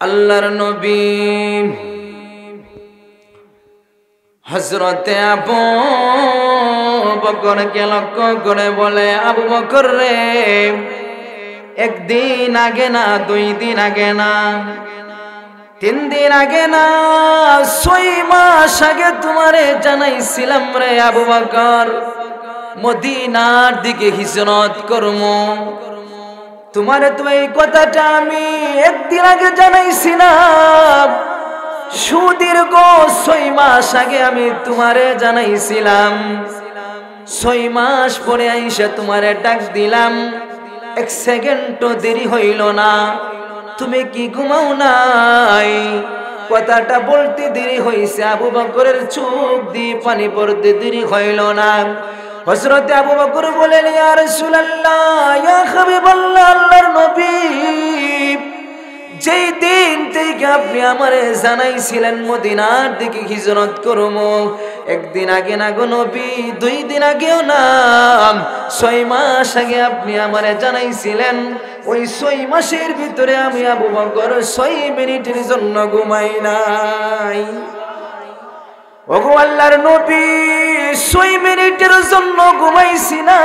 আল্লাহর নবী হযরতে আবু বকরকে লক্ষ্য করে বলে, আবু বকর রে, একদিন আগে না, 2 দিন আগে না, 3 দিন আগে না, 6 মাস আগে তোমারে জানাইছিলাম রে আবু বকর, মদিনার দিকে হিজরত করমু। তোমারে তো এই কথাটা আমি একদিন আগে জানাইছিলাম, সুদীর্ঘ 6 মাস আগে আমি তোমারে জানাইছিলাম। 6 মাস পরে আইসা তোমারে ডাক দিলাম, 1 সেকেন্ডও দেরি হইল না। তুমি কি ঘুমাও নাই? কথাটা বলতে দেরি হইছে, আবু বকরের চোখ দিয়ে পানি পড়তে দেরি হইল না। হযরত আবু বকর বলেন, ইয়া রাসূলুল্লাহ, ইয়া হাবিবাল্লাহ, আল্লাহর নবী, যেই দিন থেকে আপনি আমারে জানাইছিলেন মদিনার দিকে হিজরত করবো, একদিন আগে না গো নবী, 2 দিন আগেও না, 6 মাস আগে আপনি আমারে জানাইছিলেন। ওই 6 মাসের ভিতরে আমি আবু বকর 6 মিনিটের জন্য ঘুমাই নাই। ওগো আল্লাহর নবী, 6 মিনিটের জন্য ঘুমাইছি না,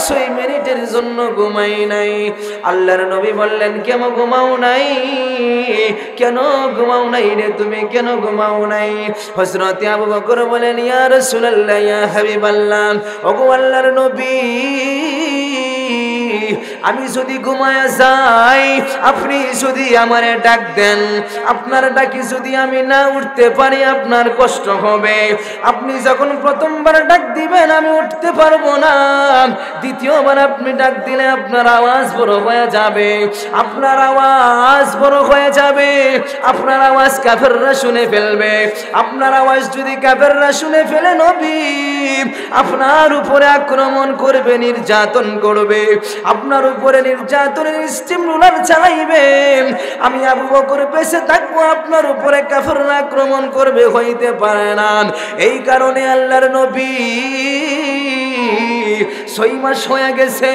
6 মিনিটের জন্য ঘুমাই নাই। আল্লাহর নবী বললেন, কেন ঘুমাও নাই? কেন ঘুমাও নাই রে তুমি, কেন ঘুমাও নাই? হযরত আবু বকর বলেন, ইয়া রাসূলুল্লাহ, ইয়া হাবিবাল্লাহ, ওগো আল্লাহর নবী, আমি যদি ঘুমায়া যাই, আপনি যদি আমারে ডাক দেন, আপনার ডাকি যদি আমি না উঠতে পারি, আপনার কষ্ট হবে। আপনি যখন প্রথমবার ডাক দিবেন আমি উঠতে পারবো না, দ্বিতীয়বার আপনি ডাক দিলে আপনার আওয়াজ বড় হয়ে যাবে, আপনার আওয়াজ বড় হয়ে যাবে, আপনার আওয়াজ কাফেররা শুনে ফেলবে। আপনার আওয়াজ যদি কাফেররা শুনে ফেলে, নবী আপনার উপরে আক্রমণ করবে, নির্যাতন করবে, আপনার উপরে নির্যাতনের স্টিম রোলার চালাইবে। আমি আবু বকর বেঁচে থাকবো, আপনার উপরে কাফেররা আক্রমণ করবে, হইতে পারে না। এই কারণে আল্লাহর নবী 6 মাস হয়ে গেছে,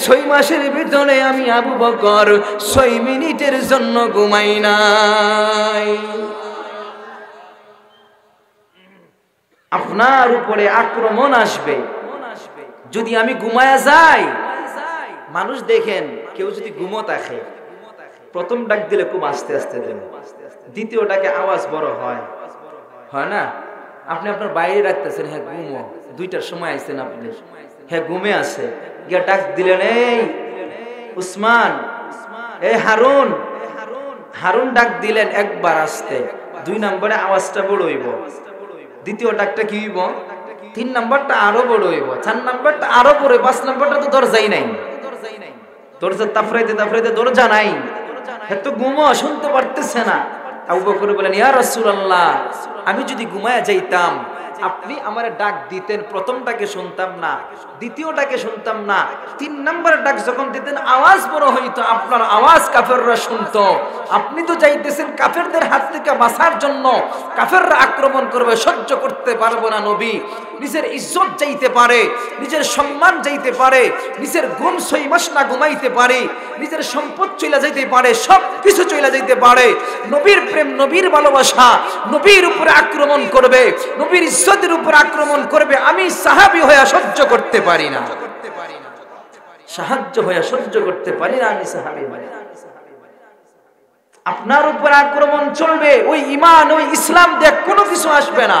6 মাসের ভিতরে আমি আবু বকর 6 মিনিটের জন্য ঘুমাই নাই। আপনার উপরে আক্রমণ আসবে যদি আমি ঘুমায়া যাই। মানুষ দেখেন, কেউ যদি ঘুমো থাকে, প্রথম ডাক দিলে খুব আস্তে আস্তে দেন, দ্বিতীয় ডাকে আওয়াজ বড় হয়, হয় না? আপনি আপনার বাইরে রাখতেছেন, হ্যাঁ ঘুমো, 2টার সময় আইছেন আপনি, হ্যাঁ ঘুমে আছে, গিয়া ডাক দিলেন, এই উসমান, এই হারুন, হারুন ডাক দিলেন একবার আস্তে, 2 নম্বরে আওয়াজটা বড় হইব, দ্বিতীয় ডাকটা কি হইব, 3 নম্বরটা আরো বড় হইব, 4 নম্বরটা আরো বড়, 5 নম্বরটা তো দরজাই নাই, দরজা তাফরাইতে তাফরাইতে দরজা নাই, এত ঘুমো, শুনতে পারতেছে না। আবু বকর বলেন, ইয়া রাসূলুল্লাহ, আমি যদি ঘুমায়া যাইতাম, আপনি আমারে ডাক দিতেন, প্রথমটাকে শুনতাম না, দ্বিতীয়টাকে শুনতাম না, 3 নম্বরের ডাক যখন দিতেন আওয়াজ বড় হইতো, আপনার আওয়াজ কাফেররা শুনতো। আপনি তো চাইতেছেন কাফেরদের হাত থেকে বাঁচার জন্য, কাফেররা আক্রমণ করবে, সহ্য করতে পারবো না নবী। নিজের ইজ্জত যাইতে পারে, নিজের সম্মান যাইতে পারে, নিজের ঘুম 6 মাস না ঘুমাইতে পারে, নিজের সম্পদ চলে যাইতে পারে, সব কিছু চলে যাইতে পারে, নবীর প্রেম, নবীর ভালোবাসা নবীর উপরে আক্রমণ করবে, নবীর ইজ্জতের উপর আক্রমণ করবে, আমি সাহাবী হয়ে সহ্য করতে পারি না, সাহায্য হয়ে সহ্য করতে পারি না, আমি সাহাবী হয়ে। আপনার উপর আক্রমণ চলবে, ওই ঈমান, ওই ইসলাম দিয়ে কোনো কিছু আসবে না।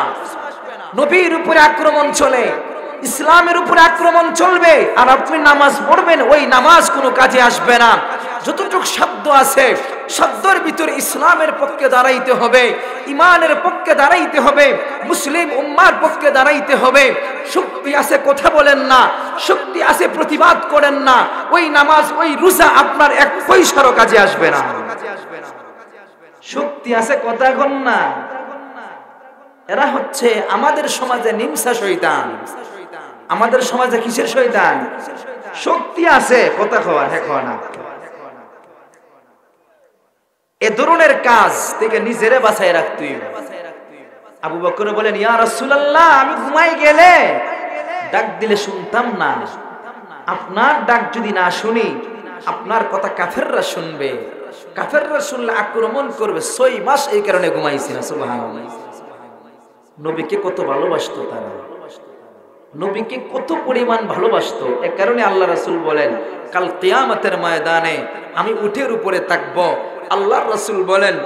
নবীর উপরে আক্রমণ চলে, ইসলামের উপরে আক্রমণ চলবে, আর আপনি নামাজ পড়বেন, ওই নামাজ কোনো কাজে আসবে না। যতটুকু শব্দ আছে, শব্দের ভিতরে ইসলামের পক্ষে দাঁড়াইতে হবে, ইমানের পক্ষে দাঁড়াইতে হবে, মুসলিম উম্মার পক্ষে দাঁড়াইতে হবে। শক্তি আছে কথা বলেন না, শক্তি আছে প্রতিবাদ করেন না, ওই নামাজ, ওই রোজা আপনার 1 পয়সারও কাজে আসবে না। শক্তি আছে কথা কন না, এরা হচ্ছে আমাদের সমাজে নিমসা শয়তান। আমাদের সমাজে কিসের শয়তান? শক্তি আছে কথা কওয়ার, হ্যাঁ কওয়া না। এ ধরনের কাজ থেকে নিজেরে বাঁচায় রাখতে হবে। আবু বকর বলেন, ইয়া রাসূলুল্লাহ, আমি ঘুমাই গেলে ডাক দিলে শুনতাম না, আপনার ডাক যদি না শুনি, আপনার কথা কাফেররা শুনবে, কাফেররা শুনলে আক্রমণ করবে, 6 মাস এই কারণে ঘুমাইছি না। সুবহানাল্লাহ। নবীকে কত ভালোবাসতো তারা, নবীকে কত পরিমাণ ভালোবাসতো। এ কারণে আল্লাহ রাসূল বলেন, কাল কিয়ামতের ময়দানে আমি উটের উপরে থাকবো। আল্লাহর রাসূল বলেন,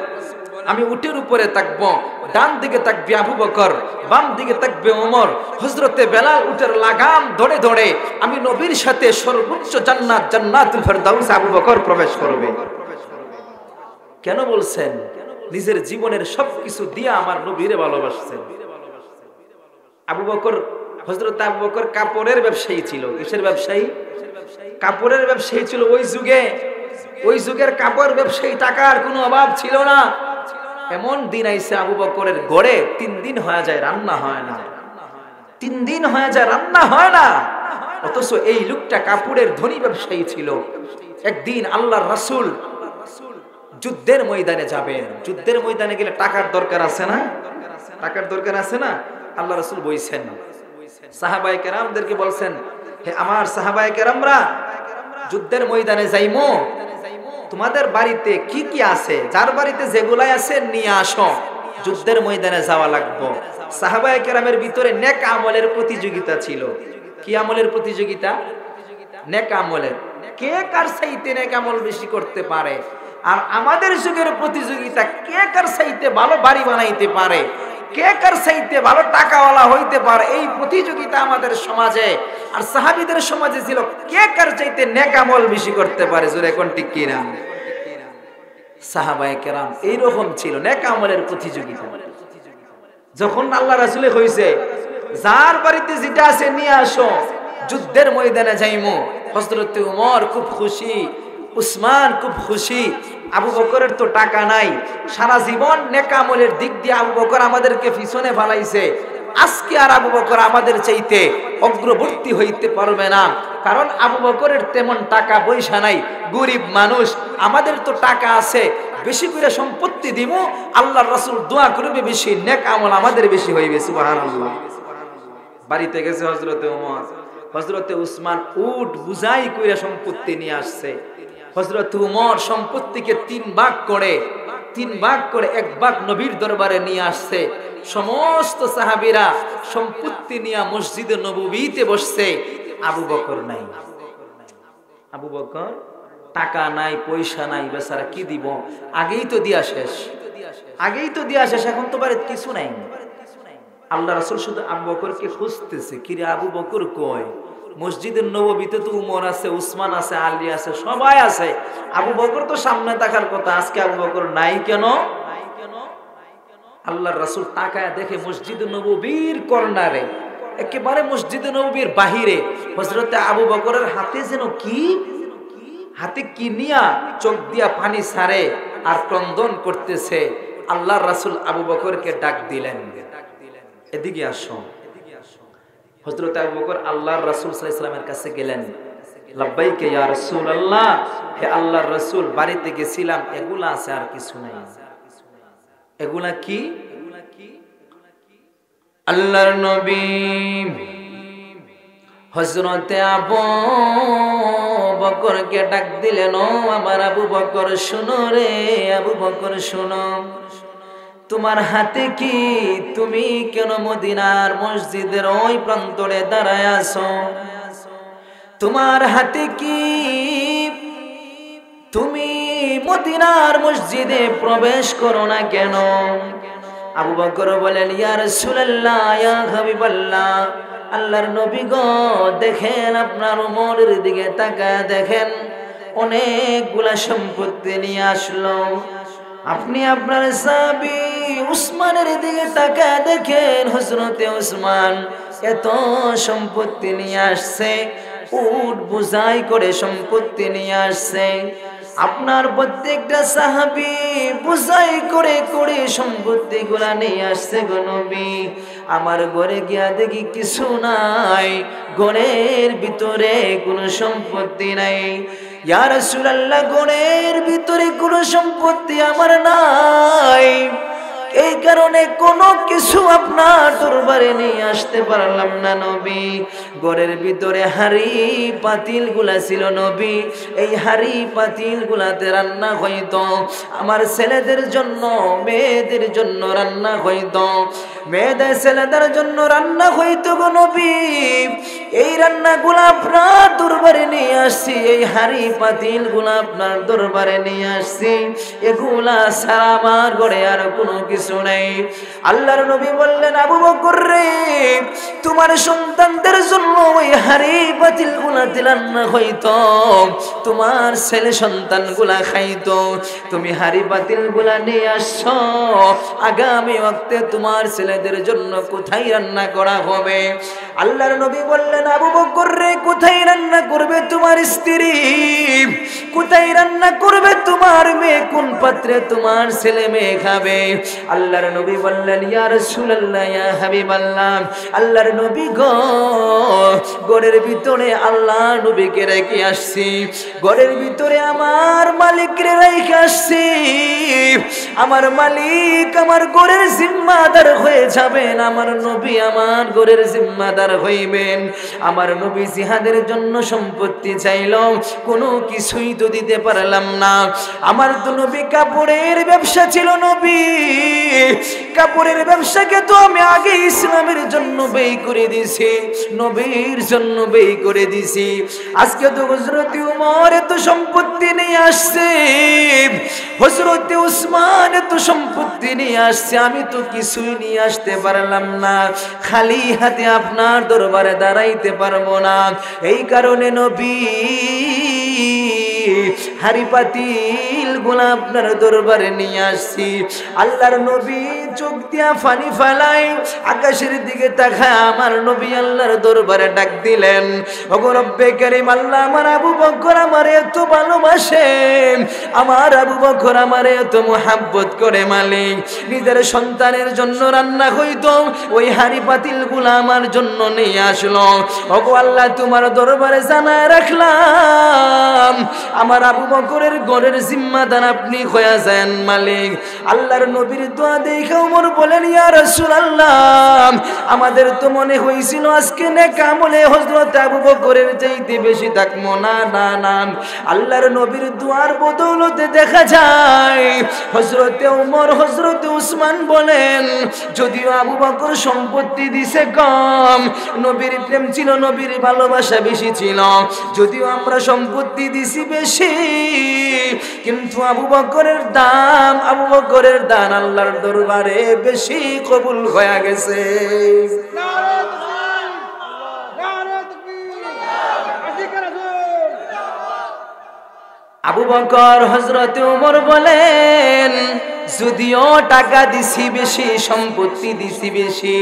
আমি উটের উপরে থাকবো, ডান দিকে থাকবে আবু বকর, বাম দিকে থাকবে ওমর। হযরতে বেলাল উটের লাগাম ধরে ধরে আমি নবীর সাথে সর্বোচ্চ জান্নাত, জান্নাতুল ফেরদাউস আবু বকর প্রবেশ করবে। কেন বলছেন? নিজের জীবনের সবকিছু দিয়ে আমার নবীরে ভালোবাসছেন। আবু বকর, হযরত আবু বকর কাপড়ের ব্যবসায়ী ছিল। কিসের ব্যবসায়ী? কাপড়ের ব্যবসায়ী ছিল ওই যুগে। ওই যুগের কাপড় ব্যবসায়ী, টাকার কোনো অভাব ছিল না। এমন দিন আইছে আবু বকরের ঘরে 3 দিন হয়ে যায় রান্না হয় না, 3 দিন হয়ে যায় রান্না হয় না। অথচ এই লোকটা কাপড়ের ধনী ব্যবসায়ী ছিল। একদিন আল্লাহর রাসূল যুদ্ধের ময়দানে যাবেন। যুদ্ধের ময়দানে গেলে টাকার দরকার আছে না? টাকার দরকার আছে না? আল্লাহ রাসূল বইছেন, সাহাবায়ে কেরামদেরকে বলছেন, হে আমার সাহাবায়ে কেরামরা, যুদ্ধের ময়দানে যাইমো, তোমাদের বাড়িতে কি কি আছে, যার বাড়িতে যেগুলাই আছে নিয়ে আসো, যুদ্ধের ময়দানে যাওয়া লাগবে। সাহাবায়ে কেরামের ভিতরে নেক আমলের প্রতিযোগিতা ছিল। কি আমলের প্রতিযোগিতা? নেক আমলের। কে কার চাইতে নেক আমল বেশি করতে পারে। আর আমাদের যুগের প্রতিযোগিতা, কে কার চাইতে ভালো বাড়ি বানাইতে পারে, কে কার চাইতে ভালো টাকাওয়ালা হইতে পারে, এই প্রতিযোগিতা আমাদের সমাজে। আর সাহাবীদের সমাজে ছিল কে কার চাইতে নেক আমল বেশি করতে পারে। জোরে কোন ঠিক কিনা? সাহাবায়ে কেরাম এইরকম ছিল, নেক আমলের প্রতিযোগিতা। যখন আল্লাহ রাসূলে কইছে যার বাড়িতে যেটা আছে নিয়ে আসো, যুদ্ধের ময়দানে যাইমু, হযরত ওমর খুব খুশি, উসমান খুব খুশি। আবু বকরের তো টাকা নাই, সারা জীবন নেক আমলের দিক দিয়ে আবু বকর আমাদেরকে পিছনে ফালাইছে। আজকে আর আবু বকর আমাদের চাইতে অগ্রবর্তী হইতে পারবে না, কারণ আবু বকরের তেমন টাকা পয়সা নাই, গরিব মানুষ। আমাদের তো টাকা আছে, বেশি করে সম্পত্তি দিব, আল্লাহর রাসূল দোয়া করবে বেশি, নেক আমল আমাদের বেশি হইবে। সুবহানাল্লাহ। বাড়িতে গেছে হযরতে ওমর, হযরতে উসমান উট বুঝাই কইরা সম্পত্তি নিয়ে আসছে। হযরত ওমর সম্পত্তিকে 3 ভাগ করে 1 ভাগ নবীর দরবারে নিয়ে আসছে। সমস্ত সাহাবীরা সম্পত্তি নিয়ে মসজিদে নববীতে বসছে। আবু বকর নাই। আবু বকর টাকা নাই, পয়সা নাই, বেচারা কি দিব? আগেই তো দিয়া শেষ, এখন তো বাড়িতে কিছু নাই। আল্লাহ রাসূল শুধু আবু বকরকে খুঁজতেছে, কিরে আবু বকর কই? মসজিদের নববীতে তো উমর আছে, উসমান আছে, আলী আছে, সবাই আছে। আবু বকর তো সামনে থাকার কথা, আজকে আবু বকর নাই কেন? আল্লাহর রাসূল তাকায় দেখে মসজিদে নববীর কর্নারে, একেবারে মসজিদে নববীর বাহিরে হযরতে আবু বকরের হাতে যেন কি, হাতে কি নিয়া চোখ দিয়া পানি ছাড়ে আর ক্রন্দন করতেছে। আল্লাহর রাসূল আবু বকরকে ডাক দিলেন, এদিকে আসো। হযরত আবু বকর আল্লাহর রাসূল সাল্লাল্লাহু আলাইহি ওয়াসাল্লামের কাছে গেলেন। লাব্বাইক ইয়া রাসূলুল্লাহ, হে আল্লাহর রাসূল, বাড়িতে গেছিলাম, এগুলা আছে আর কিছু নাই। এগুলা কি? আল্লাহর নবী হযরতে আবু বকরকে ডাক দিলেন, ও আমার আবু বকর শুনো রে, আবু বকর শুনো, তোমার হাতে কি? তুমি কেন মদিনার মসজিদের ওই প্রান্তরে দাঁড়ায় আছো? তোমার হাতে কি? তুমি মদিনার মসজিদে প্রবেশ করো না কেন? আবু বকর বলেন, ইয়া রাসূলুল্লাহ, ইয়া হাবিবাল্লাহ, আল্লাহর নবী গো, দেখেন আপনার ওমরের দিকে তাকায় দেখেন, অনেকগুলা সম্পত্তি নিয়ে আসলো। আপনি আপনার সাহাবী উসমানের দিকে তাকায় দেখেন, হযরতে উসমান এত সম্পত্তি নিয়ে আসছে, উট বোঝাই করে সম্পত্তি নিয়ে আসছে। আপনার প্রত্যেকটা সাহাবী বোঝাই করে করে সম্পত্তি গুলা নিয়ে আসছে গো নবী। আমার ঘরে গিয়া দেখি কিছু নাই, ঘরের ভিতরে কোনো সম্পত্তি নাই। ইয়া রাসূলুল্লাহ, ঘরের ভিতরে কোনো সম্পত্তি আমার নাই, এই কারণে কোনো কিছু আপনার দরবারে নিয়ে আসতে পারলাম না নবী। ঘরের ভিতরে হাড়ি পাতিল গুলা ছিল নবী, এই হাড়ি পাতিল গুলাতে রান্না হইতো, আমার ছেলেদের জন্য মেয়েদের জন্য রান্না হইতো, মেয়েদের ছেলেদের জন্য রান্না হইতো গো নবী। এই রান্নাগুলো আপনার দরবারে নিয়ে আসছি, এই হাড়ি পাতিল গুলা আপনার দরবারে নিয়ে আসছি, এগুলা ছাড়া আমার ঘরে আর কোনো কিছু নেই। আল্লাহর নবী বললেন, আবু বকর রে, তোমার সন্তানদের জন্য ওই হাড়ি পাতিল গুলাতে রান্না হইতো, তোমার ছেলে সন্তান গুলা খাইতো, তুমি হাড়ি পাতিল গুলা নিয়ে আসছো, আগামী ওয়াক্তে তোমার ছেলেদের জন্য কোথায় রান্না করা হবে? আল্লাহর নবী বললেন, আবু বকর রে, কোথায় রান্না করবে তোমার স্ত্রী, কোথায় রান্না করবে তোমার মেয়ে, কোন পাত্রে তোমার ছেলে মেয়ে খাবে? আল্লাহর নবী বললেন, ইয়া রাসূলুল্লাহ, ইয়া হাবিবাল্লাহ, আল্লাহর নবী গো, ঘরের ভিতরে আল্লাহ নবীকে রেখে আসছি, ঘরের ভিতরে আমার মালিককে রেখে আসছি, আমার মালিক আমার ঘরের জিম্মাদার হয়ে যাবেন, আমার নবী আমার ঘরের জিম্মাদার হইবেন। আমার নবী জিহাদের জন্য সম্পত্তি চাইল, কোনো কিছুই তো দিতে পারলাম না। আমার তো নবী কাপড়ের ব্যবসা ছিল নবী, কাপড়ের ব্যবসাকে তো আমি আগে ইসলামের জন্য ব্যয় করে দিছি, নবীর জন্য ব্যয় করে দিছি। আজকে তো হযরতে ওমর এত সম্পত্তি নিয়ে আসছে, হযরতে উসমান এত সম্পত্তি নিয়ে আসছে, আমি তো কিছুই নিয়ে আসতে পারলাম না, খালি হাতে আপনার দরবারে দাঁড়াইতে পারবো না। এই কারণে নবী হাড়ি পাতিল গুলা আপনার দরবারে নিয়ে আসছি। আল্লাহর নবী চোখ দিয়া পানি ফালাই আকাশের দিকে তাকায় আমার নবী আল্লাহর দরবারে ডাক দিলেন, ওগো রব্বে কারীম, আল্লাহ আমার আবু বকর আমারে এত ভালোবাসে, আমার আবু বকর আমারে এত মুহাব্বত করে মালিক, নিজের সন্তানের জন্য রান্না হইতো, ওই হাড়ি পাতিল গুলা আমার জন্য নিয়ে আসলো। ওগো আল্লাহ, তোমার দরবারে জানায় রাখলাম, আমার আবু বকরের ঘরের জিম্মাদার আপনি হয়ে যান মালিক। আল্লাহর নবীর দোয়া দেখে ওমর বলেন, ইয়া রাসূলুল্লাহ, আমাদের তো মনে হয়েছিল আজকে নেক আমলে হযরত আবু বকরের চাইতে বেশি থাকবো না, না না, আল্লাহর নবীর দোয়ার বদৌলতে দেখা যায় হযরত ওমর হযরত উসমান বলেন, যদিও আবু বকর সম্পত্তি দিছে কম, নবীর প্রেম ছিল, নবীর ভালোবাসা বেশি ছিল, যদিও আমরা সম্পত্তি দিছি বেশি, কিন্তু আবু বকরের দান আল্লাহর দরবারে বেশি কবুল হয়ে গেছে। আবু বকর হযরত ওমর বলেন, যদিও টাকা দিছি বেশি, সম্পত্তি দিছি বেশি,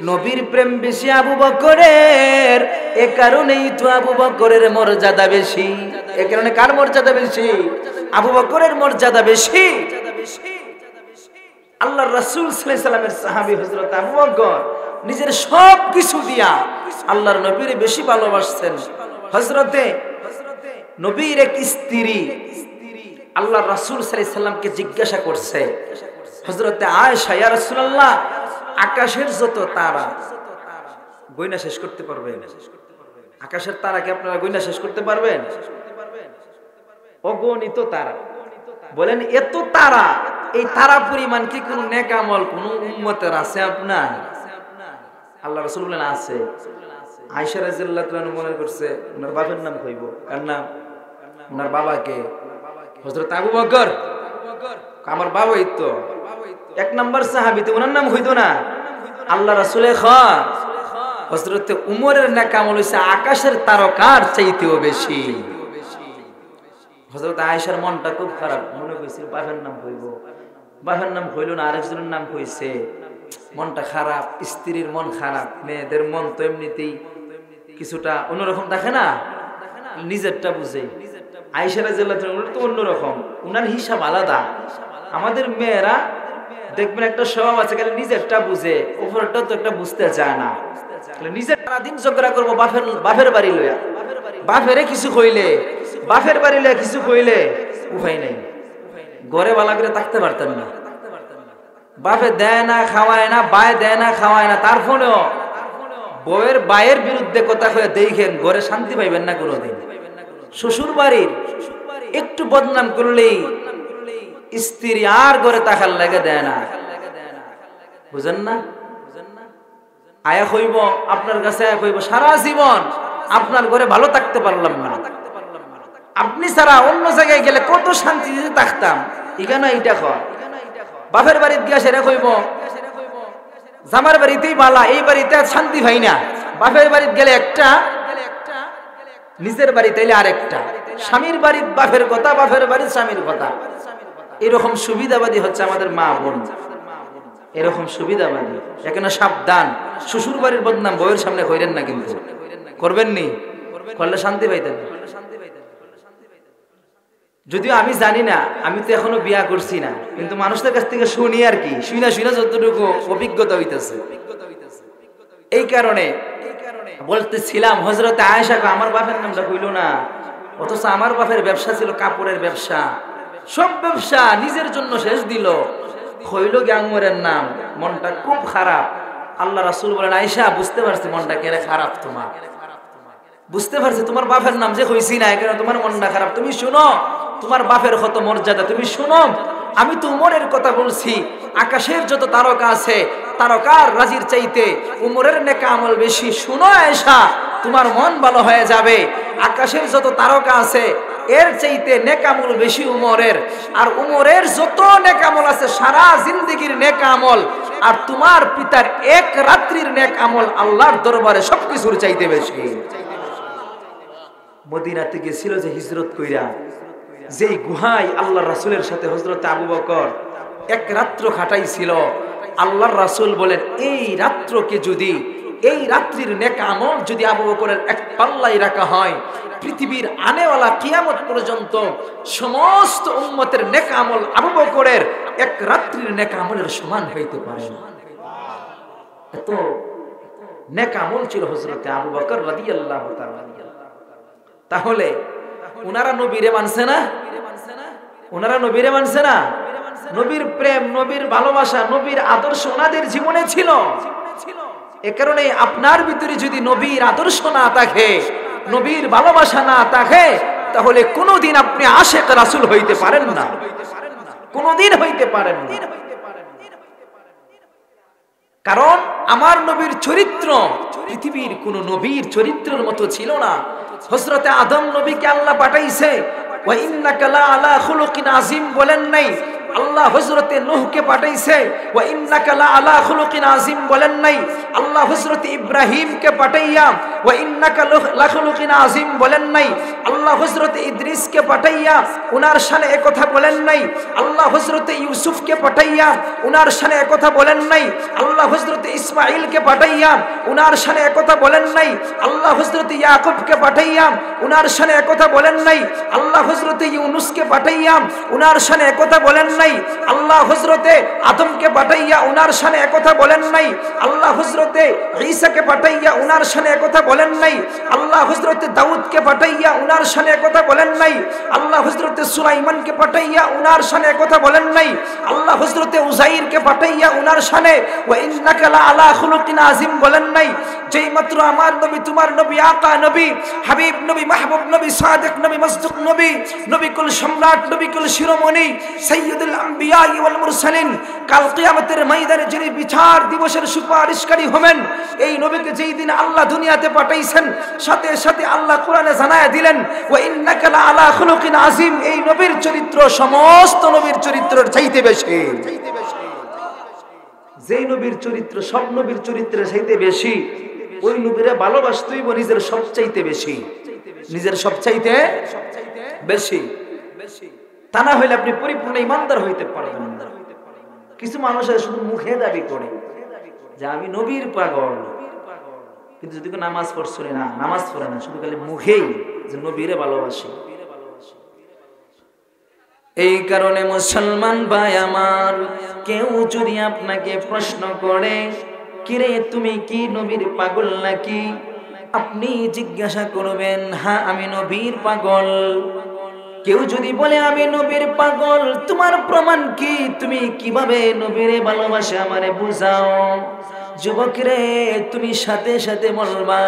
নবীর প্রেম বেশি আবু বকরের, এ কারণেই তো আবু বকরের মর্যাদা বেশি। এ কারণে কার মর্যাদা বেশি? আবু বকরের মর্যাদা বেশি। আল্লাহর রাসূল সাল্লাল্লাহু আলাইহি সাল্লামের সাহাবী হযরত আবু বকর নিজের সব কিছু দিয়া আল্লাহর নবীর বেশি ভালোবাসতেন। হযরতে নবীর এক স্ত্রী আল্লাহর রাসূল সাল্লাল্লাহু আলাইহি সাল্লামকে জিজ্ঞাসা করছে, হযরতে আয়েশা, ইয়া রাসূলুল্লাহ, আকাশের যত তারা গয়না শেষ করতে পারবেন? আকাশের তারাকে আপনারা গয়না শেষ করতে পারবেন? অগণিত তারা। বলেন, এত তারা, এই তারা পরিমাণ কি কোন নেক আমল কোন উম্মতের আছে আপনার? আল্লাহ রাসূল বলেন, আছে। আয়েশা রাদিয়াল্লাহু তাআলা মনে করছে ওনার বাবার নাম কইব, কার নাম? ওনার বাবাকে, হযরত আবু বকর। আমার বাবাই তো এক নাম্বার সাহাবী, তো ওনার নাম হইতো না? আল্লাহ রাসূলের হযরত উমরের নেক আমল হইছে আকাশের তারকার চাইতেও বেশি। হযরত আয়েশার মনটা খুব খারাপ, মনে কইছিল বাবার নাম কইব, বাবার নাম কইল না, আরেকজনের নাম কইছে, মনটা খারাপ। স্ত্রীর মন খারাপ, মেয়েদের মন তো এমনিতেই কিছুটা অন্যরকম থাকে না, নিজেরটা বুঝে। আয়েশা রাদিয়াল্লাহু তাআলা তো অন্যরকম, উনার হিসাব আলাদা। আমাদের মেয়েরা দেখবেন একটা স্বভাব আছে, খালি নিজেরটা বুঝে, উপরটা তো একটা বুঝতে চায় না। নিজের সারাদিন ঝগড়া করবো বাপের বাড়ি লইয়া, বাপেরে কিছু কইলে, বাপের বাড়ি লইয়া কিছু কইলে উপায় নাই, ঘরে ভালো করে থাকতে পারতেন না। বাপে দেয় না খাওয়ায় না, বায় দেয় না খাওয়ায় না, তারপরেও বউয়ের বায়ের বিরুদ্ধে কথা হয়ে দেখেন ঘরে শান্তি পাইবেন না কোনোদিন। শ্বশুর বাড়ির একটু বদনাম করলেই স্ত্রী আর ঘরে তাকার লাগে দেয় না, বুঝেন না? আয়া হইব আপনার কাছে, আয়া হইব সারা জীবন আপনার ঘরে ভালো থাকতে পারলাম না, আপনি ছাড়া অন্য জায়গায় গেলে কত শান্তি দিতে থাকতাম, এখানে এইটা কর। বাপের বাড়িতে গিয়া সেরা কইব জামার বাড়িতেই বালা, এই বাড়িতে শান্তি ভাই না। বাপের বাড়িতে গেলে একটা, নিজের বাড়িতে এলে আরেকটা, স্বামীর বাড়ির বাপের কথা, বাপের বাড়ির স্বামীর কথা। এরকম সুবিধাবাদী হচ্ছে আমাদের মা বোন, এরকম সুবিধাবাদী। এখানে সাবধান, শ্বশুর বাড়ির বদনাম বউয়ের সামনে কইরেন না, কিন্তু করবেন নি, করলে শান্তি পাইতেন। যদিও আমি জানি না, আমি তো এখনো বিয়া করছি না, কিন্তু মানুষদের কাছ থেকে শুনি আর কি, শুনা যতটুকু অভিজ্ঞতা হইতেছে। এই কারণে বলতেছিলাম হযরত আয়েশা আমার বাপের নামটা কইল না, অথচ আমার বাপের ব্যবসা ছিল কাপড়ের ব্যবসা, সব ব্যবসা নিজের জন্য শেষ দিল, হইল গ্যাংমরের নাম, মনটা খুব খারাপ। আল্লাহ রাসূল বলেন আয়েশা বুঝতে পারছি মনটা কেন খারাপ তোমার, বুঝতে পারছি তোমার বাপের নাম যে কইছি না কেন তোমার মনটা খারাপ। তুমি শুনো তোমার বাপের কত মর্যাদা, তুমি শুনো আমি তো উমরের কথা বলছি, আকাশের যত তারকা আছে তারকার রাজির চাইতে উমরের নেক আমল বেশি। শুনো আয়েশা তোমার মন ভালো হয়ে যাবে, আকাশের যত তারকা আছে এর চাইতে নেক আমল বেশি উমরের, আর উমরের যত নেক আমল আছে সারা জিন্দেগির নেক আমল আর তোমার পিতার এক রাত্রির নেক আমল আল্লাহর দরবারে সবকিছুর চাইতে বেশি। মদিনাতে গেছিল যে হিজরত কইরা, যেই গুহায় আল্লাহ রাসূলের সাথে হযরত আবু বকর এক রাত্র কাটাইছিল, আল্লাহর রাসূল বলেন এই রাত্রকে যদি, এই রাত্রির নেক আমল যদি আবু বকরের এক পাল্লাই রাখা হয়, পৃথিবীর আনেওয়ালা কিয়ামত পর্যন্ত সমস্ত উম্মতের নেক আমল আবু বকরের এক রাত্রির নেক আমলের সমান হইতে পারে না। এত নেক আমল ছিল হযরত আবু বকর রাদিয়াল্লাহু তাআলা। তাহলে উনারা নবীরে মানছে না, উনারা নবীরে মানছে না, নবীর প্রেম, নবীর ভালোবাসা, নবীর আদর্শ ওনাদের জীবনে ছিল। এ কারণে আপনার ভিতরে যদি নবীর আদর্শ না থাকে, নবীর ভালোবাসা না থাকে, তাহলে কোনোদিন আপনি আশিক রাসূল হইতে পারেন না, কোনোদিন হইতে পারেন না। কারণ আমার নবীর চরিত্র পৃথিবীর কোন নবীর চরিত্রের মতো ছিল না। হযরত আদম নবীকে আল্লাহ পাঠাইছে, ওয়া ইন্নাকা লা আলা খুলুকিন আযীম বলেন নাই। আল্লাহ হযরতে নূহকে পাঠাইছে, ওয়া ইন্নাকা লা আলা খুলুকিন আযীম বলেন নাই। আল্লাহ হযরতে ইব্রাহিমকে পাঠাইয়া ওয়া ইন্নাকা লা খুলুকিন আযীম বলেন নাই। আল্লাহ হযরতে ইদ্রিসকে পাঠাইয়া উনার শানে একথা বলেন নাই। আল্লাহ হযরতে ইউসুফকে পাঠাইয়া উনার শানে একথা বলেন নাই। আল্লাহ হযরতে ইসমাঈলকে পাঠাইয়া উনার শানে একথা বলেন নাই। আল্লাহ হযরতে ইয়াকুবকে পাঠাইয়া উনার শানে একথা বলেন নাই। আল্লাহ হযরতে ইউনুসকে পাঠাইয়া উনার শানে একথা বলেন নাই। আল্লাহ হযরতে আদমকে পাঠাইয়া উনার শানে একথা বলেন নাই। আল্লাহ হযরতে ঈসাকে পাঠাইয়া উনার শানে একথা বলেন নাই। আল্লাহ হযরতে দাউদকে পাঠাইয়া উনার শানে একথা বলেন নাই। আল্লাহ হযরতে সুলাইমানকে পাঠাইয়া উনার শানে একথা বলেন নাই। আল্লাহ হযরতে উযাইরকে পাঠাইয়া উনার শানে ওয়া ইন্নাকা লা আলা খুলুকিন আযীম বলেন নাই। যেই মাত্র আমার নবী, তোমার নবী, আকা নবী, হাবিব নবী, মাহবুব নবী, সাদিক নবী, মসদুক নবী, নবীকুল সম্রাট, নবীকুল শিরোমণি, সাইয়্যিদুল আম্বিয়া ওয়াল মুরসালিন, কাল কিয়ামতের ময়দানে যিনি বিচার দিবসের সুপারিশকারী হবেন, এই নবীকে যেই দিন আল্লাহ দুনিয়াতে পাঠাইছেন, সাথে সাথে আল্লাহ কোরআনে জানায়া দিলেন ওয়া ইন্নাকা লা আলা খুলুকিন আযীম। এই নবীর চরিত্র সমস্ত নবীর চরিত্রের চাইতে বেশি। যেই নবীর চরিত্র সব নবীর চরিত্রের চাইতে বেশি, ওই নবীরে ভালোবাসতেই নিজের সবচাইতে বেশি, নিজের সবচাইতে বেশি। তা না হইলে আপনি পরিপূর্ণ ইমানদার হইতে পারবেন না। কিছু মানুষ শুধু মুখে দাবি করে যে আমি নবীর পাগল, কিন্তু যদি নামাজ পড়ছে না, নামাজ পড়ে না, শুধু খালি মুখেই যে নবীরে ভালোবাসি। এই কারণে মুসলমান ভাই আমার, কেউ যদি আপনাকে প্রশ্ন করে কিরে তুমি কি নবীর পাগল নাকি, আপনি জিজ্ঞাসা করবেন হ্যাঁ আমি নবীর পাগল, কেউ যদি বলে আমি নবীর পাগল, তোমার প্রমাণ কি? তুমি কিভাবে নবীরে ভালোবাসে আমারে বুঝাও। যুবক রে, তুমি সাথে সাথে বলবা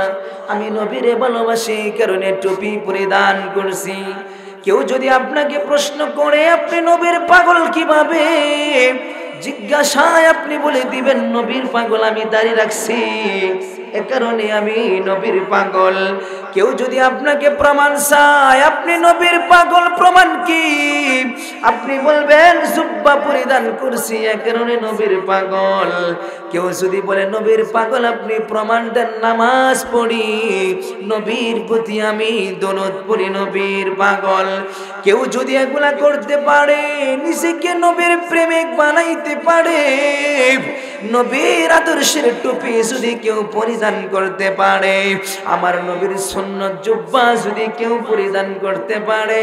আমি নবীরে ভালোবাসি কারণে টুপি পরিধান করছি। কেউ যদি আপনাকে প্রশ্ন করে আপনি নবীর পাগল কিভাবে, জিজ্ঞাসায় আপনি বলে দিবেন নবীর পাগল আমি দাঁড়িয়ে রাখছি, এ কারণে আমি নবীর পাগল। কেউ যদি আপনাকে প্রমাণ চায় আপনি নবীর পাগল, প্রমাণ কি? আপনি বলবেন জুব্বা পরিধান করছি এ কারণে নবীর পাগল। কেউ যদি বলে নবীর পাগল, আপনি প্রমাণ দেন নামাজ পড়ি, নবীর প্রতি আমি দরুদ পড়ি, নবীর পাগল। কেউ যদি এগুলা করতে পারে, নিজেকে নবীর প্রেমিক বানাইতে পারে, নবীর আদর্শের টুপি যদি কেউ পরিধান করতে পারে, আমার নবীর সুন্নত জুব্বা যদি কেউ পরিধান করতে পারে,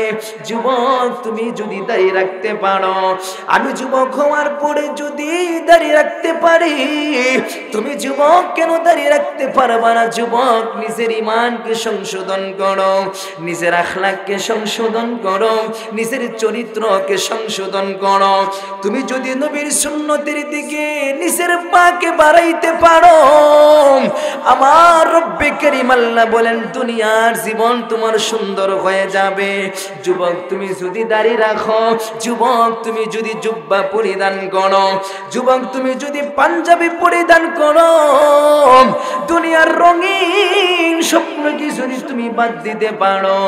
যুবক তুমি যদি দাঁড়িয়ে রাখতে পারো, আমি যুবক হওয়ার পরে যদি দাঁড়িয়ে রাখতে পারি, তুমি যুবক কেন দাঁড়িয়ে রাখতে পারবা না? যুবক নিজের ঈমানকে সংশোধন করো, নিজের আখলাককে সংশোধন করো, নিজের চরিত্রকে সংশোধন করো। তুমি যদি নবীর সুন্নতের দিকে নিজের পাকে বাড়াইতে পারো, আমার রব্বে কারীম আল্লাহ বলেন দুনিয়ার জীবন তোমার সুন্দর হয়ে যাবে। যুবক তুমি যদি দাঁড়িয়ে রাখো, যুবক তুমি যদি জুব্বা পরিধান করো, যুবক তুমি যদি পাঞ্জাবি পরিধান করো, দুনিয়ার রঙিন স্বপ্নকে যদি তুমি বাদ দিতে পারো,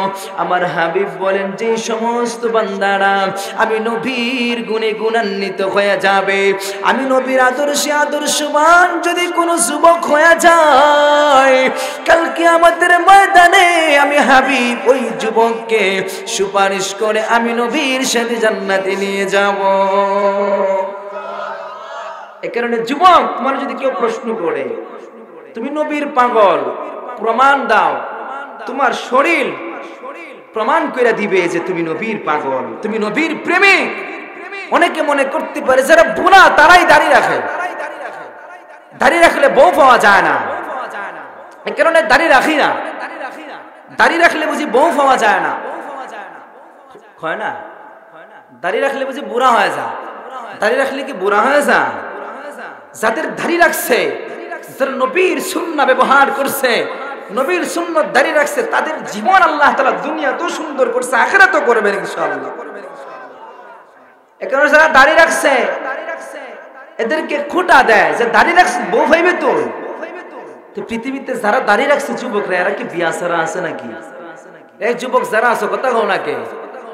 আমার হাবিব বলেন যে সমস্ত বান্দারা আমি নবীর গুণে গুণান্বিত হয়ে যাবে, আমি নবীর আদর্শে আদর্শবান যদি কোনো যুবক হয়ে যায়, কালকে আমাদের ময়দানে আমি হাবিব ওই যুবককে সুপারিশ করে আমি নবীর সাথে জান্নাতে নিয়ে যাব। এ কারণে যুবক, তোমার যদি কেউ প্রশ্ন করে তুমি নবীর পাগল, প্রমাণ দাও, তোমার শরীর প্রমাণ করে দিবে যে তুমি নবীর পাগল, তুমি নবীর প্রেমিক। অনেকে মনে করতে পারে যারা বুড়া তারাই দাঁড়িয়ে রাখে, দাঁড়িয়ে রাখলে বউ পাওয়া যায় না, এ কারণে দাঁড়িয়ে রাখি না। দাঁড়িয়ে রাখলে বুঝি বউ পাওয়া যায় না, হয় না? দাঁড়িয়ে রাখলে বুঝি বুড়া হয়ে যায়, দাঁড়িয়ে রাখলে কি বুড়া হয়ে যায়? যাদের দাঁড়িয়ে রাখছে, যারা নবীর সুন্নাহ ব্যবহার করছে, নবীর সুন্নাত দাঁড়িয়ে রাখছে, তাদের জীবন আল্লাহ তাআলা দুনিয়া তো সুন্দর করছে, আখিরাতও করবেন ইনশাআল্লাহ। এখানে যারা দাঁড়িয়ে রাখছে এদেরকে খোঁটা দেয় যে দাঁড়িয়ে রাখছে বউ পাইবে তো। পৃথিবীতে যারা দাঁড়িয়ে রাখছে যুবকরা, এরা কি বিয়া ছাড়া আছে নাকি? এই যুবক যারা আছে কথা কও নাকি,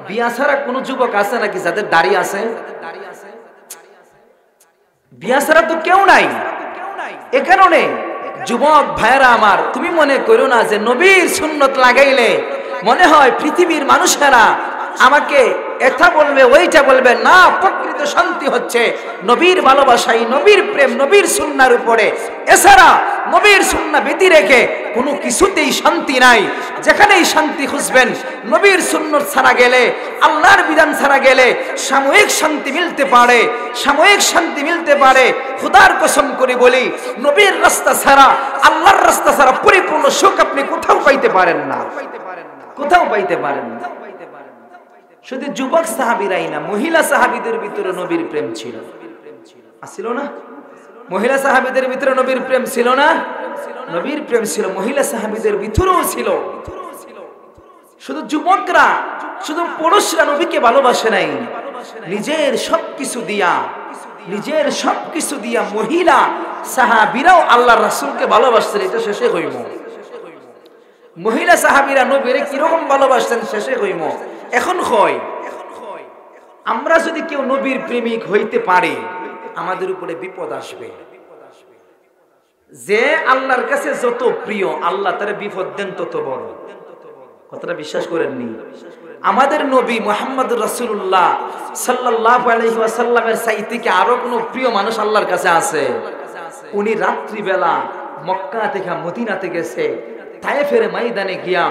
বিয়া ছাড়া কোন যুবক আছে নাকি যাদের দাঁড়িয়ে আছে? বিয়া ছাড়া তো কেউ নাই। এ কারণে যুবক ভাইরা আমার, তুমি মনে করো না যে নবীর সুন্নত লাগাইলে মনে হয় পৃথিবীর মানুষেরা আমাকে এটা বলবে ওইটা বলবে না। প্রকৃত শান্তি হচ্ছে নবীর ভালোবাসাই, নবীর প্রেম, নবীর সুন্নাহর উপরে। এছাড়া নবীর সুন্নাহ ব্যতি রেখে কোনো কিছুতেই শান্তি নাই। যেখানেই শান্তি খুঁজবেন নবীর সুন্নাহ ছাড়া গেলে, আল্লাহর বিধান ছাড়া গেলে সাময়িক শান্তি মিলতে পারে, সাময়িক শান্তি মিলতে পারে। খোদার কসম করে বলি, নবীর রাস্তা ছাড়া, আল্লাহর রাস্তা ছাড়া পরিপূর্ণ সুখ আপনি কোথাও পাইতে পারেন না, কোথাও পাইতে পারেন না। শুধু যুবক সাহাবীরাই না, মহিলা সাহাবীদের ভিতরে নবীর প্রেম ছিল, ছিল না? মহিলা সাহাবীদের ভিতরে নবীর প্রেম ছিল না? নবীর প্রেম ছিল, মহিলা সাহাবীদের ভিতরেও ছিল। শুধু যুবকরা, শুধু পুরুষরা নবীকে ভালোবাসে নাই, নিজের সবকিছু দিয়া, নিজের সবকিছু দিয়া মহিলা সাহাবীরাও আল্লাহর রাসূলকে ভালোবাসতেন। এটা শেষে হইব। মহিলা সাহাবীরা নবীরে কিরকম ভালোবাসতেন শেষে হইব। এখন হয় আমরা যদি কেউ নবীর প্রেমিক হইতে পারে, আমাদের উপরে বিপদ আসবে। যে আল্লাহর কাছে যত প্রিয়, আল্লাহ তার বিপদ দেন তত বড়। কথাটা বিশ্বাস করেননি? আমাদের নবী মুহাম্মদুর রাসূলুল্লাহ সাল্লাল্লাহু আলাইহি ওয়াসাল্লামের চাইতে কি আরো কোনো প্রিয় মানুষ আল্লাহর কাছে আছে? উনি রাত্রি বেলা মক্কা থেকে মদিনাতে গেছে, তায়েফের ময়দানে গিয়া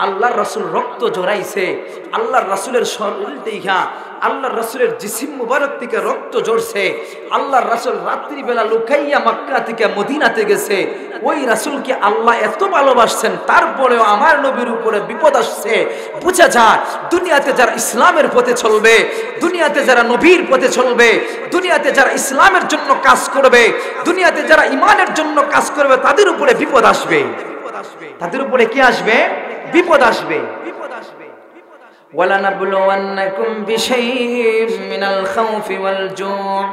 আল্লাহর রাসূল রক্ত জড়াইছে, আল্লাহর রাসূলের শরীর দেখা, আল্লাহর রাসূলের জিসিম মুবারক থেকে রক্ত ঝরছে। আল্লাহর রাসূল রাত্রি বেলা লুকাইয়া মক্কা থেকে মদিনাতে গেছে। ওই রাসূলকে আল্লাহ এত ভালোবাসছেন, তারপরেও আমার নবীর উপরে বিপদ আসছে। বুঝা যায় দুনিয়াতে যারা ইসলামের পথে চলবে, দুনিয়াতে যারা নবীর পথে চলবে, দুনিয়াতে যারা ইসলামের জন্য কাজ করবে, দুনিয়াতে যারা ঈমানের জন্য কাজ করবে, তাদের উপরে বিপদ আসবে। তাদের উপরে কি আসবে? বিপদ আসবে। وَلَنَبْلُوَنَّكُمْ بِشَيْءٍ مِّنَ الْخَوْفِ وَالْجُوعِ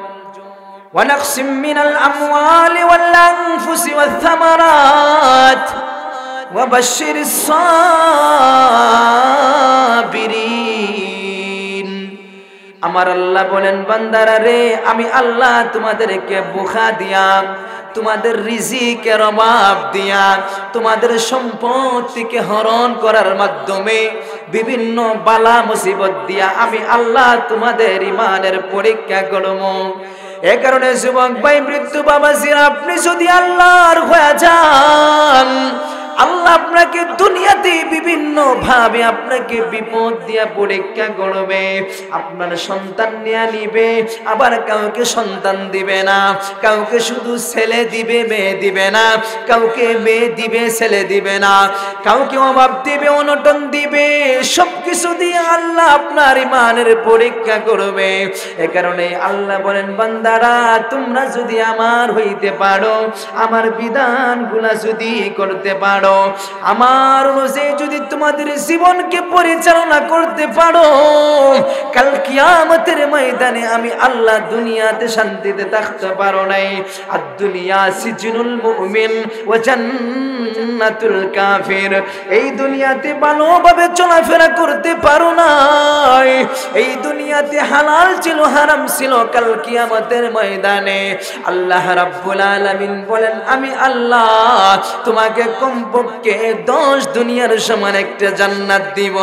وَنَقْصٍ مِّنَ الْأَمْوَالِ وَالْأَنفُسِ وَالثَّمَرَاتِ وَبَشِّرِ الصَّابِرِينَ। আমার আল্লাহ বলেন, বান্দারা রে, আমি আল্লাহ তোমাদেরকে বুখা দিয়া, তোমাদের রিজিকের অভাব দিয়া, তোমাদের সম্পত্তিকে হরণ করার মাধ্যমে, বিভিন্ন বালা মুসিবত দিয়া আমি আল্লাহ তোমাদের ঈমানের পরীক্ষা করব। এ কারণে যুবক ভাই, মৃত্যু বাবাজিরা, আপনি যদি আল্লাহর হয়ে যান, আল্লাহ আপনাকে দুনিয়াতে বিভিন্ন ভাবে আপনাকে বিপদ দিয়া পরীক্ষা করবে। আপনার সন্তান নিয়ে নিবে, আবার কাউকে সন্তান দিবে না, কাউকে শুধু ছেলে দিবে, মেয়ে দিবে না, কাউকে মেয়ে দিবে, ছেলে দিবে না, কাউকে অভাব দিবে, অনটন দিবে, সবকিছু দিয়ে আল্লাহ আপনার ঈমানের পরীক্ষা করবে। এ কারণে আল্লাহ বলেন, বান্দারা, তোমরা যদি আমার হইতে পারো, আমার বিধানগুলা যদি করতে পারো, আমার অনুযায়ী যদি তোমাদের জীবনকে পরিচালনা করতে পারো, কাল কিয়ামতের ময়দানে আমি আল্লাহ দুনিয়াতে শান্তিতে থাকতে পারো নাই। আর দুনিয়া সিজনুল মুমিন ওয়া জান্নাতুল কাফির। এই দুনিয়াতে ভালোভাবে চলাফেরা করতে পারো নাই, এই দুনিয়াতে হালাল ছিল, হারাম ছিল, কাল কিয়ামতের ময়দানে আল্লাহ রাব্বুল আলামিন বলেন, আমি আল্লাহ তোমাকে কমপক্ষে 10 দুনিয়ার সমান একটা জান্নাত দিব।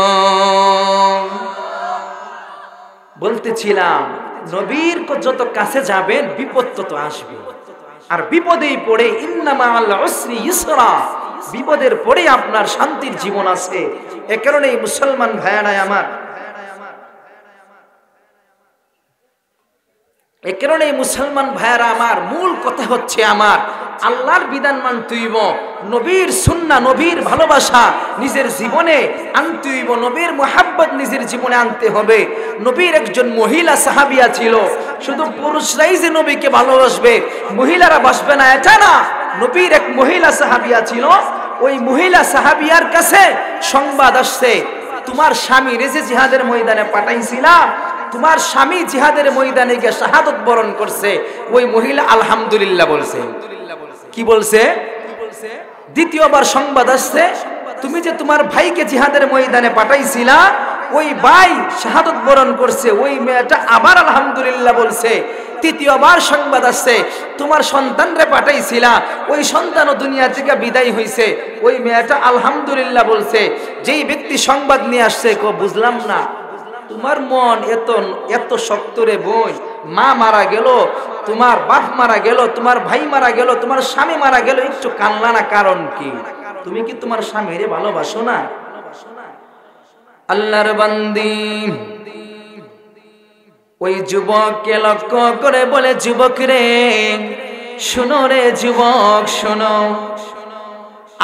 বলতেছিলাম, নবীর যত কাছে যাবেন বিপদ তত আসবে, আর বিপদেই পড়ে ইন্না মাআল উসরি ইসরা, বিপদের পরে আপনার শান্তির জীবন আছে। এ কারণে মুসলমান ভাইয়ারা আমার, এ কারণে মুসলমান ভাইয়ারা আমার, মূল কথা হচ্ছে আমার আল্লাহর বিধান মানতে হইব, নবীর সুন্নাহ, নবীর ভালোবাসা নিজের জীবনে আনতে হইব, নবীর মুহাব্বত নিজের জীবনে আনতে হবে। নবীর একজন মহিলা সাহাবিয়া ছিল, শুধু পুরুষরাই যে নবীকে ভালোবাসবে, মহিলারা বাসবে না এটা না। নবীর এক মহিলা সাহাবিয়া ছিল, ওই মহিলা সাহাবিয়ার কাছে সংবাদ আসছে, তোমার স্বামী রেজে জিহাদের ময়দানে পাঠাইছিলাম, তোমার স্বামী জিহাদের ময়দানে গিয়ে শাহাদত বরণ করছে। ওই মহিলা আলহামদুলিল্লাহ বলছে। কি বলছে? দ্বিতীয়বার সংবাদ আসছে, তুমি যে তোমার ভাইকে জিহাদের ময়দানে পাঠাইছিলা, ওই ভাই শাহাদত বরণ করছে। ওই মেয়েটা আবার আলহামদুলিল্লাহ বলছে। তৃতীয়বার সংবাদ আসছে, তোমার সন্তানরে পাঠাইছিলা, ওই সন্তানও দুনিয়া থেকে বিদায় হইছে। ওই মেয়েটা আলহামদুলিল্লাহ বলছে। যেই ব্যক্তি সংবাদ নিয়ে আসছে, বুঝলাম না তোমার মন এত শক্ত রে বোন, মা মারা গেল, তোমার বাপ মারা গেল, তোমার ভাই মারা গেল, তোমার স্বামী মারা গেল, একটু কান্না না, কারণ কি? তুমি কি তোমার স্বামীরে ভালোবাসো না? আল্লাহর বান্দি ওই যুবককে লক্ষ্য করে বলে, যুবক রে শোনো, রে যুবক শোনো,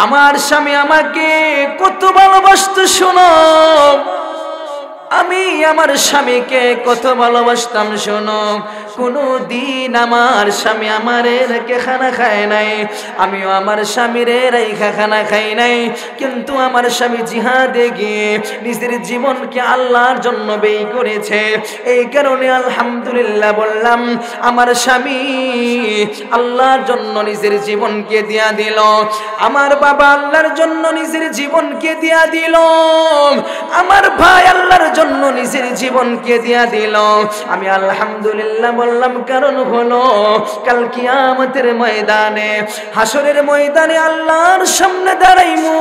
আমার স্বামী আমাকে কত ভালোবাসতো শোনো, আমি আমার স্বামীকে কত ভালোবাসতাম শোনো। কোনো দিন আমার স্বামী আমারে রেখে খানা খায় নাই, আমিও আমার স্বামীরে রেখে খানা খাই নাই, কিন্তু আমার স্বামী জিহাদে গিয়ে নিজের জীবনকে আল্লাহর জন্য ব্যয় করেছে। এই কারণে আলহামদুলিল্লাহ বললাম, আমার স্বামী আল্লাহর জন্য নিজের জীবনকে দিয়া দিল, আমার বাবা আল্লাহর জন্য নিজের জীবনকে দিয়া দিল, আমার ভাই আল্লাহর জন্য নিজের জীবনকে দিয়া দিল। আমি আলহামদুলিল্লাহ বললাম কারণ হলো কাল কিয়ামতের ময়দানে, হাসরের ময়দানে আল্লাহর সামনে দাঁড়াইমু।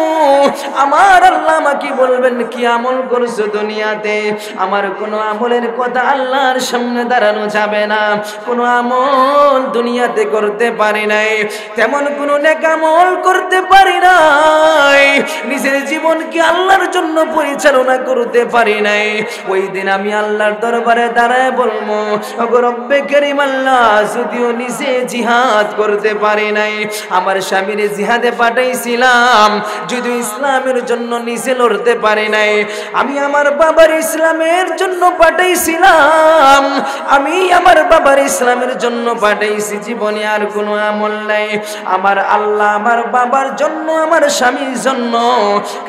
আমার আল্লাহ আমাকে বলবেন কি আমল করছো দুনিয়াতে? আমার কোনো আমলের কথা আল্লাহর সামনে দাঁড়ানো যাবে না। কোনো আমল দুনিয়াতে করতে পারি নাই, তেমন কোনো নেক আমল করতে পারি নাই, নিজের জীবনকে আল্লাহর জন্য পরিচালনা করতে পারি নাই। ওই দিন আমি আল্লাহর দরবারে দাঁড়ায় বলবো, ওগো রব্বে কারীম আল্লাহ, যদিও নিজে জিহাদ করতে পারি নাই, আমার স্বামীর জিহাদে পাঠাইছিলাম, যদিও ইসলামের জন্য নিজে লড়তে পারি নাই, আমি আমার বাবার ইসলামের জন্য পাঠাইছিলাম, আমি আমার বাবার ইসলামের জন্য পাঠাইছি, জীবনে আর কোনো আমল নাই। আমার আল্লাহ আমার বাবার জন্য, আমার স্বামীর জন্য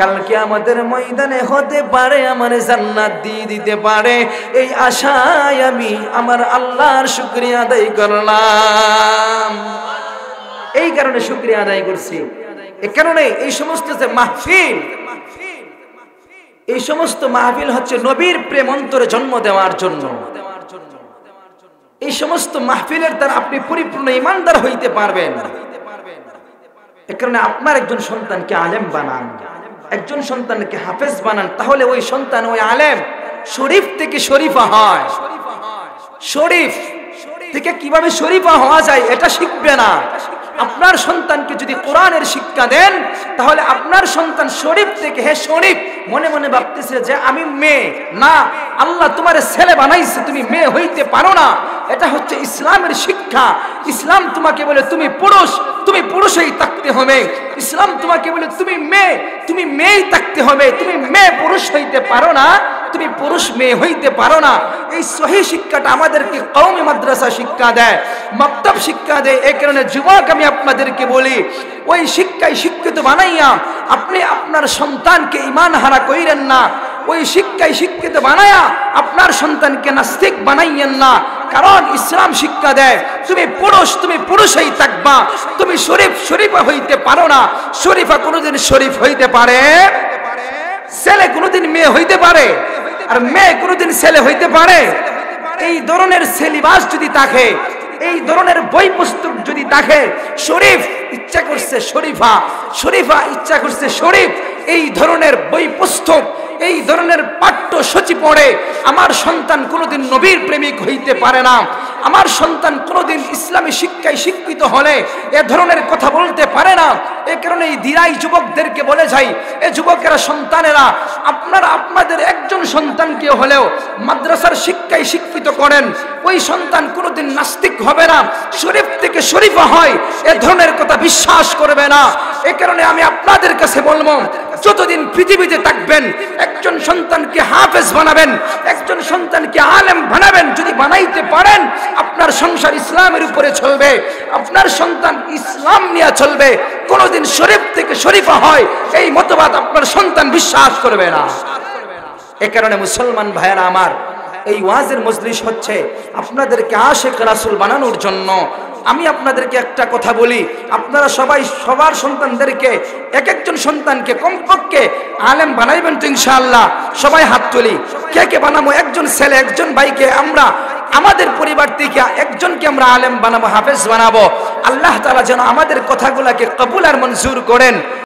কালকে আমাদের ময়দানে হতে পারে আমার জান্নাত দিয়ে দিতে পারে, এই আশায় আমি আমার আল্লাহর শুকরিয়া আদায় করলাম। এই কারণে শুকরিয়া আদায় করছি। এই কারণে এই সমস্ত যে মাহফিল, এই সমস্ত মাহফিল হচ্ছে নবীর প্রেম অন্তরে জন্ম দেওয়ার জন্য। এই সমস্ত মাহফিলের দ্বারা আপনি পরিপূর্ণ ইমানদার হইতে পারবেন। এ কারণে আপনার একজন সন্তানকে আলেম বানান, একজন সন্তানকে হাফেজ বানান, তাহলে ওই সন্তান ওই আলেম শরীফ থেকে শরীফা হয়। শরীফ থেকে কিভাবে শরীফা হওয়া যায় এটা শিখবে না। আপনার সন্তানকে যদি কোরআনের শিক্ষা দেন, তাহলে আপনার সন্তান শরীফ থেকে, হে শরীফ, মনে মনে ভাবতেছে যে আমি মেয়ে না, আল্লাহ তোমার ছেলে বানাইছে, তুমি মেয়ে হইতে পারো না। এটা হচ্ছে ইসলামের শিক্ষা। ইসলাম তোমাকে বলে তুমি পুরুষ, তুমি পুরুষই থাকতে হবে। ইসলাম তোমাকে বলে তুমি মেয়ে, তুমি মেয়েই থাকতে হবে। তুমি মেয়ে পুরুষ হইতে পারো না, তুমি পুরুষ মেয়ে হইতে পারো না। এই সহি শিক্ষাটা আমাদেরকে কওমি মাদ্রাসা শিক্ষা দেয়, মক্তব শিক্ষা দেয়। এই কারণে যুবক আমি আপনাদেরকে বলি, ওই শিক্ষায় শিক্ষিত বানাইয়া আপনি আপনার সন্তানকে ঈমান হারা কইরেন না। ওই শিক্ষায় শিক্ষিত বানায়া আপনার সন্তানকে নাস্তিক বানাইয়েন না। কারণ ইসলাম শিক্ষা দেয় তুমি পুরুষ, তুমি পুরুষই থাকবা। তুমি শরীফ, শরীফা হইতে পারো না। শরীফা কোনোদিন শরীফ হইতে পারে, ছেলে কোনোদিন মেয়ে হইতে পারে, আর মেয়ে কোনোদিন ছেলে হইতে পারে। এই ধরনের সিলেবাস যদি থাকে, এই ধরনের বই পুস্তক যদি থাকে, শরীফ ইচ্ছা করছে শরীফা, শরীফা ইচ্ছা করছে শরীফ, এই ধরনের বই পুস্তক, এই ধরনের পাঠ্যসূচি পড়ে আমার সন্তান কোনোদিন নবীর প্রেমিক হইতে পারে না। আমার সন্তান কোনোদিন ইসলামী শিক্ষায় শিক্ষিত হলে এ ধরনের কথা বলতে পারে না। এই কারণে এই দিরাই যুবকদেরকে বলে যাই, এ যুবকেরা, সন্তানেরা, আপনারা আপনাদের একজন সন্তানকে হলেও মাদ্রাসার শিক্ষায় শিক্ষিত করেন। ওই সন্তান কোনোদিন নাস্তিক হবে না, শরীফ থেকে শরীফা হয়, এ ধরনের কথা বিশ্বাস করবে না। এ কারণে আমি আপনাদের কাছে বলবো, যতদিন পৃথিবীতে থাকবেন একজন সন্তানকে হাফেজ বানাবেন, একজন সন্তানকে আলেম বানাবেন। যদি বানাইতে পারেন, আপনার সংসার ইসলামের উপরে চলবে, আপনার সন্তান ইসলাম নিয়ে চলবে। কোনোদিন শরীফ থেকে শরীফা হয় এই মতবাদ আপনার সন্তান বিশ্বাস করবে না। এ কারণে মুসলমান ভাইয়েরা আমার, এই ওয়াজের মজলিস হচ্ছে আপনাদেরকে আশিক রাসূল বানানোর জন্য। আমি আপনাদেরকে একটা কথা বলি, আপনারা সবাই সবার সন্তানদেরকে, এক একজন সন্তানকে কমপক্ষে আলেম বানাইবেন তো ইনশাআল্লাহ? সবাই হাত তুলি, কে কে বানাবো? একজন ছেলে, একজন ভাইকে আমরা আমাদের পরিবার থেকে একজনকে আমরা আলেম বানাবো, হাফেজ বানাবো। আল্লাহ তাআলা যেন আমাদের কথাগুলোকে কবুল আর মঞ্জুর করেন।